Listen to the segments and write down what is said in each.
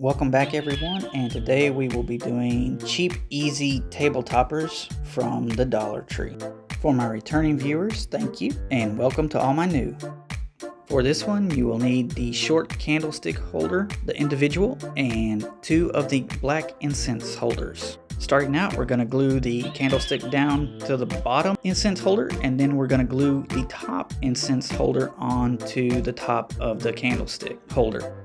Welcome back everyone, and today we will be doing cheap, easy table toppers from the Dollar Tree. For my returning viewers, thank you, and welcome to all my new. For this one, you will need the short candlestick holder, the individual, and 2 of the black incense holders. Starting out, we're going to glue the candlestick down to the bottom incense holder, and then we're going to glue the top incense holder onto the top of the candlestick holder.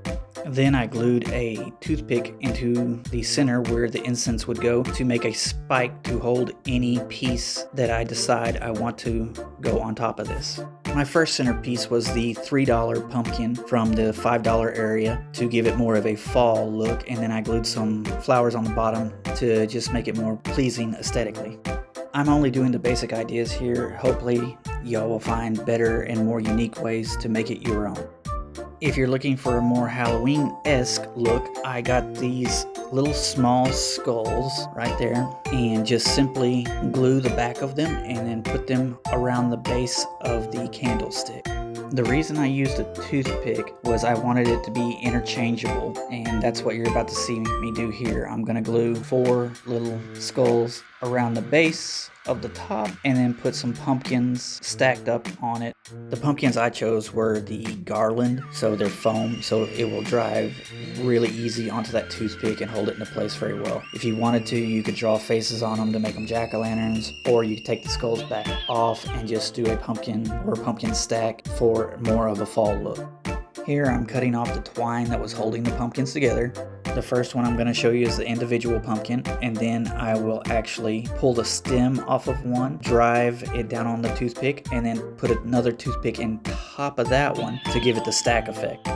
Then I glued a toothpick into the center where the incense would go to make a spike to hold any piece that I decide I want to go on top of this. My first centerpiece was the $3 pumpkin from the $5 area to give it more of a fall look, and then I glued some flowers on the bottom to just make it more pleasing aesthetically. I'm only doing the basic ideas here. Hopefully y'all will find better and more unique ways to make it your own. If you're looking for a more Halloween-esque look, I got these little small skulls right there and just simply glue the back of them and then put them around the base of the candlestick. The reason I used a toothpick was I wanted it to be interchangeable, and that's what you're about to see me do here. I'm going to glue 4 little skulls around the base of the top and then put some pumpkins stacked up on it. The pumpkins I chose were the garland, so they're foam, so it will drive really easy onto that toothpick and hold it into place very well. If you wanted to, you could draw faces on them to make them jack-o'-lanterns, or you could take the skulls back off and just do a pumpkin or a pumpkin stack for more of a fall look. Here I'm cutting off the twine that was holding the pumpkins together. The first one I'm going to show you is the individual pumpkin, and then I will actually pull the stem off of one, drive it down on the toothpick, and then put another toothpick in top of that one to give it the stack effect.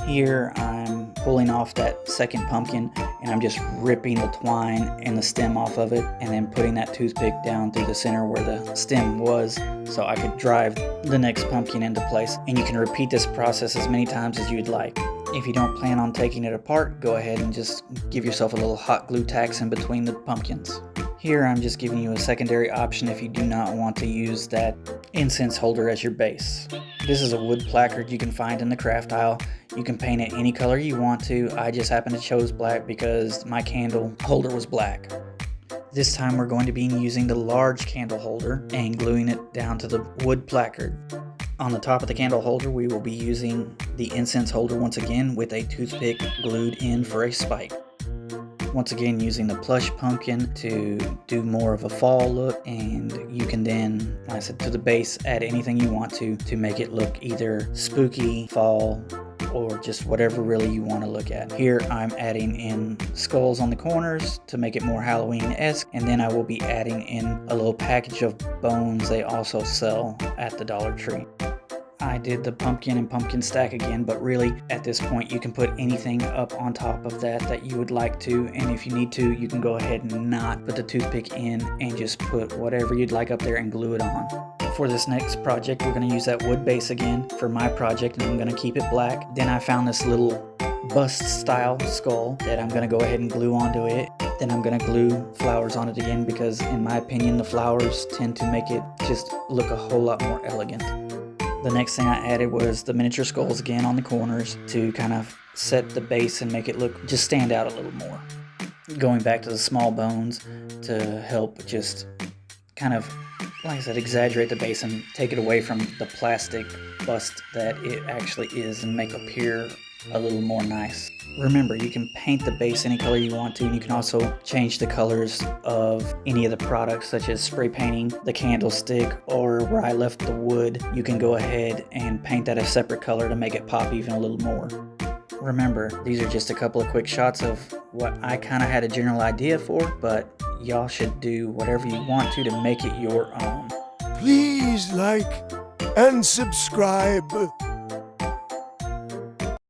Here I'm pulling off that second pumpkin, and I'm just ripping the twine and the stem off of it and then putting that toothpick down through the center where the stem was so I could drive the next pumpkin into place. And you can repeat this process as many times as you'd like. If you don't plan on taking it apart, go ahead and just give yourself a little hot glue tacks in between the pumpkins. Here I'm just giving you a secondary option if you do not want to use that incense holder as your base. This is a wood placard you can find in the craft aisle. You can paint it any color you want to. I just happened to choose black because my candle holder was black. This time we're going to be using the large candle holder and gluing it down to the wood placard. On the top of the candle holder, we will be using the incense holder once again with a toothpick glued in for a spike. Once again, using the plush pumpkin to do more of a fall look, and you can then, like I said, to the base, add anything you want to make it look either spooky, fall, or just whatever really you want to look at. Here I'm adding in skulls on the corners to make it more Halloween-esque, and then I will be adding in a little package of bones they also sell at the Dollar Tree. I did the pumpkin and pumpkin stack again, but really at this point you can put anything up on top of that you would like to, and if you need to, you can go ahead and not put the toothpick in and just put whatever you'd like up there and glue it on. For this next project, we're going to use that wood base again for my project, and I'm going to keep it black. Then I found this little bust style skull that I'm going to go ahead and glue onto it. Then I'm going to glue flowers on it again because in my opinion the flowers tend to make it just look a whole lot more elegant. The next thing I added was the miniature skulls again on the corners to kind of set the base and make it look, just stand out a little more. Going back to the small bones to help just kind of, like I said, exaggerate the base and take it away from the plastic bust that it actually is and make it appear a little more nice. Remember, you can paint the base any color you want to, and you can also change the colors of any of the products, such as spray painting the candlestick, or where I left the wood, you can go ahead and paint that a separate color to make it pop even a little more. Remember, these are just a couple of quick shots of what I kind of had a general idea for, but y'all should do whatever you want to make it your own. Please like and subscribe.